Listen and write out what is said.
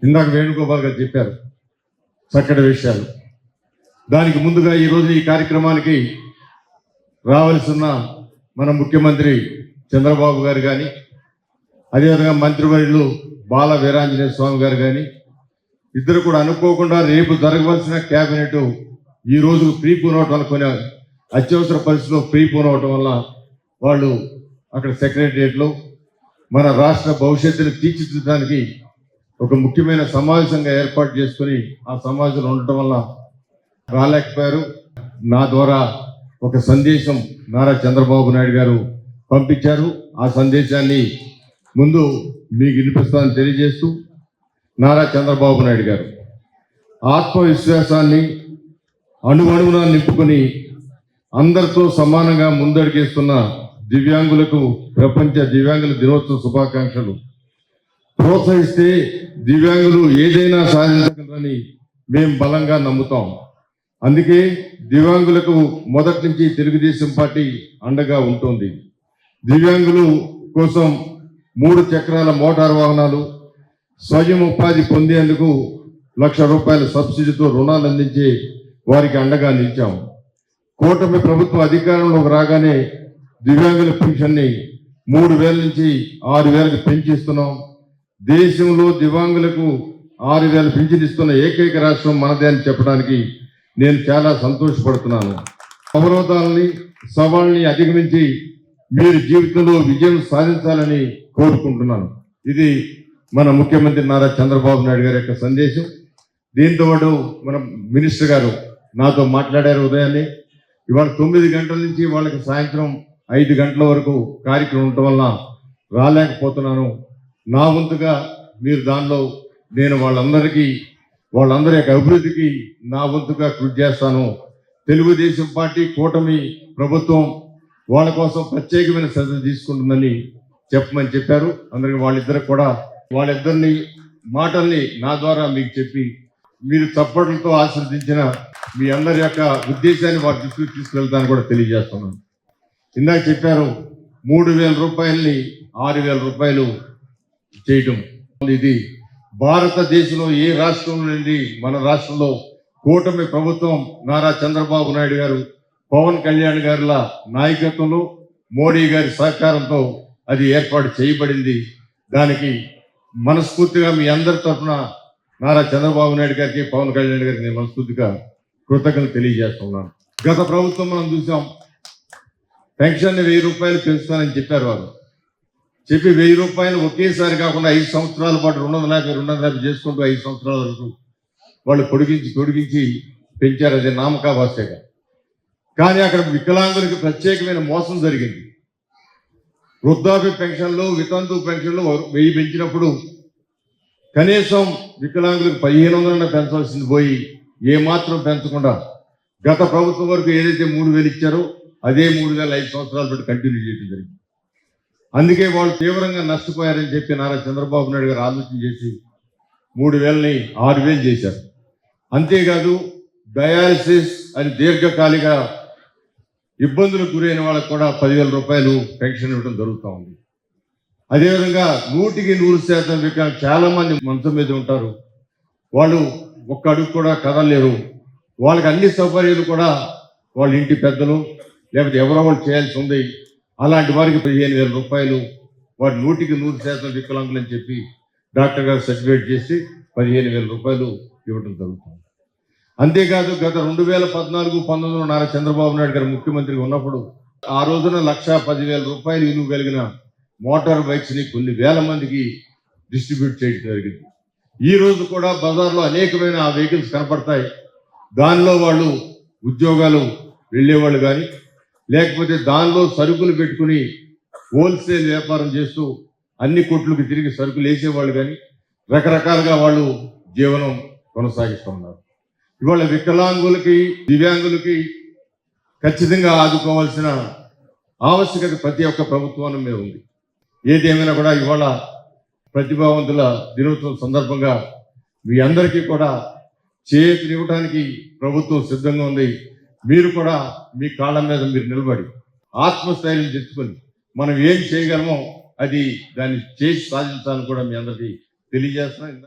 ఇందాక వేణుగోపాల్ గారు చెప్పారు చక్కటి విషయాలు. దానికి ముందుగా ఈరోజు ఈ కార్యక్రమానికి రావాల్సిన మన ముఖ్యమంత్రి చంద్రబాబు గారు కానీ, అదేవిధంగా మంత్రివర్యులు బాల వీరాంజనేయ స్వామి గారు కానీ, ఇద్దరు కూడా అనుకోకుండా రేపు జరగవలసిన క్యాబినెట్ ఈ రోజు ప్రీపోన్ అవటం వల్ల, కొన్ని అత్యవసర పరిస్థితుల్లో ప్రీపోన్ అవటం వల్ల వాళ్ళు అక్కడ సెక్రటరియట్లో మన రాష్ట్ర భవిష్యత్తును తీర్చిదిద్దడానికి ఒక ముఖ్యమైన సమావేశంగా ఏర్పాటు చేసుకుని ఆ సమావేశంలో ఉండటం వల్ల రాలేకపోయారు. నా ద్వారా ఒక సందేశం నారా చంద్రబాబు నాయుడు గారు పంపించారు. ఆ సందేశాన్ని ముందు మీకు వినిపిస్తానని తెలియజేస్తూ, నారా చంద్రబాబు నాయుడు గారు ఆత్మవిశ్వాసాన్ని అణువణువున నింపుకొని అందరితో సమానంగా ముందడుగేస్తున్న దివ్యాంగులకు ప్రపంచ దివ్యాంగుల దినోత్సవ శుభాకాంక్షలు. ప్రోత్సహిస్తే దివ్యాంగులు ఏదైనా సాధించగలరని మేము బలంగా నమ్ముతాం. అందుకే దివ్యాంగులకు మొదటి నుంచి తెలుగుదేశం పార్టీ అండగా ఉంటుంది. దివ్యాంగులు కోసం 3 చక్రాల మోటారు వాహనాలు, స్వయం ఉపాధి పొందేందుకు ₹1,00,000 సబ్సిడీతో రుణాలు అందించి వారికి అండగా నిలిచాం. కూటమి ప్రభుత్వం అధికారంలోకి రాగానే దివ్యాంగుల పెన్షన్ని 3,000 నుంచి 6,000కి పెంచిస్తున్నాం. దేశంలో దివ్యాంగులకు 6,000 పెన్షన్ ఇస్తున్న ఏకైక రాష్ట్రం మనదే అని చెప్పడానికి నేను చాలా సంతోషపడుతున్నాను. అవరోధాలని, సవాళ్ళని అధిగమించి మీరు జీవితంలో విజయం సాధించాలని కోరుకుంటున్నాను. ఇది మన ముఖ్యమంత్రి నారా చంద్రబాబు నాయుడు గారి యొక్క సందేశం. దీంతో పాటు మన మినిస్టర్ గారు నాతో మాట్లాడారు ఉదయాన్నే. ఇవాళ 9 గంటల నుంచి వాళ్ళకి సాయంత్రం 5 గంటల వరకు కార్యక్రమం ఉండటం వల్ల రాలేకపోతున్నాను. నా వంతుగా మీరు దానిలో నేను వాళ్ళందరి యొక్క అభివృద్ధికి నా వంతుగా కృషి చేస్తాను. తెలుగుదేశం పార్టీ కూటమి ప్రభుత్వం వాళ్ళ కోసం ప్రత్యేకమైన శ్రద్ధ తీసుకుంటుందని చెప్పమని చెప్పారు. అందరికీ వాళ్ళిద్దరిని మాటల్ని నా ద్వారా మీకు చెప్పి మీరు చప్పట్లతో ఆశీర్వదించిన మీ అందరి యొక్క ఉద్దేశాన్ని వారి దృష్టికి తీసుకెళ్తానని కూడా తెలియజేస్తున్నాను. ఇందాక చెప్పారు 3,000 రూపాయలని 6,000 రూపాయలు చేయటం. ఇది భారతదేశంలో ఏ రాష్ట్రం నుండి మన రాష్ట్రంలో కూటమి ప్రభుత్వం నారా చంద్రబాబు నాయుడు గారు, పవన్ కళ్యాణ్ గారుల నాయకత్వంలో, మోడీ గారి సహకారంతో అది ఏర్పాటు చేయబడింది. దానికి మనస్ఫూర్తిగా మీ అందరి తరఫున నారా చంద్రబాబు నాయుడు గారికి, పవన్ కళ్యాణ్ గారికి నేను మనస్ఫూర్తిగా కృతజ్ఞతలు తెలియజేస్తున్నాను. గత ప్రభుత్వం మనం చూసాం, పెన్షన్ 1,000 రూపాయలు పెంచుతానని చెప్పారు. వారు చెప్పి 1,000 రూపాయలు ఒకేసారి కాకుండా 5 సంవత్సరాల పాటు 250 చేసుకుంటూ 5 సంవత్సరాల వరకు వాళ్ళు పొడిగించి పెంచారు. అది నామకావాస్యగా. కానీ అక్కడ వికలాంగులకి ప్రత్యేకమైన మోసం జరిగింది. వృద్ధాప్య పెన్షన్లు, వితంతు పెన్షన్లు 1000 పెంచినప్పుడు కనీసం వికలాంగులకు 1,500 పెంచాల్సింది పోయి ఏమాత్రం పెంచకుండా గత ప్రభుత్వం వరకు ఏదైతే 3,000 ఇచ్చారో అదే 3,000 5 సంవత్సరాల పాటు కంటిన్యూ చేయడం జరిగింది. అందుకే వాళ్ళు తీవ్రంగా నష్టపోయారని చెప్పి నారా చంద్రబాబు నాయుడు గారు ఆలోచన చేసి 3,000ని 6,000 చేశారు. అంతేకాదు డయాలసిస్ అని దీర్ఘకాలిక ఇబ్బందులకు గురైన వాళ్ళకు కూడా 10,000 రూపాయలు పెన్షన్ ఇవ్వడం జరుగుతూ ఉంది. అదేవిధంగా 100% వికలాంగులు చాలా మంది మంచం మీద ఉంటారు. వాళ్ళు ఒక్క అడుగు కూడా కదలలేరు. వాళ్ళకి అన్ని సౌకర్యాలు కూడా వాళ్ళ ఇంటి పెద్దలు లేకపోతే ఎవరో వాళ్ళు చేయాల్సి ఉంది. అలాంటి వారికి 15,000 రూపాయలు వారు 100% వికలాంగులు అని చెప్పి డాక్టర్ గారు సర్టిఫికేట్ చేసి 15,000 రూపాయలు ఇవ్వడం జరుగుతుంది. అంతేకాదు గత 2014-19 నారా చంద్రబాబు నాయుడు గారు ముఖ్యమంత్రిగా ఉన్నప్పుడు ఆ రోజున 1,10,000 రూపాయలు విలువ కలిగిన మోటార్ బైక్స్ని కొన్ని వేల మందికి డిస్ట్రిబ్యూట్ చేయడం జరిగింది. ఈ రోజు కూడా బజార్లో అనేకమైన ఆ వెహికల్స్ కనపడతాయి. దానిలో వాళ్ళు ఉద్యోగాలు వెళ్ళేవాళ్ళు కానీ, లేకపోతే దానిలో సరుకులు పెట్టుకుని హోల్సేల్ వ్యాపారం చేస్తూ అన్ని కొట్లకు తిరిగి సరుకులు వేసేవాళ్ళు కానీ, రకరకాలుగా వాళ్ళు జీవనం కొనసాగిస్తున్నారు. ఇవాళ వికలాంగులకి, దివ్యాంగులకి ఖచ్చితంగా ఆదుకోవాల్సిన ఆవశ్యకత ప్రతి ఒక్క ప్రభుత్వాన్ని మీద ఉంది. ఏదేమైనా కూడా ఇవాళ ప్రతిభావంతుల దినోత్సవం సందర్భంగా మీ అందరికీ కూడా చేయూతనివ్వడానికి ప్రభుత్వం సిద్ధంగా ఉంది. మీరు కూడా మీ కాళ్ళ మీద మీరు నిలబడి ఆత్మస్థైర్యం తెచ్చుకొని మనం ఏం చేయగలమో దాన్ని చేసి సాధించాలని కూడా మీ అందరికీ తెలియజేస్తున్నాను.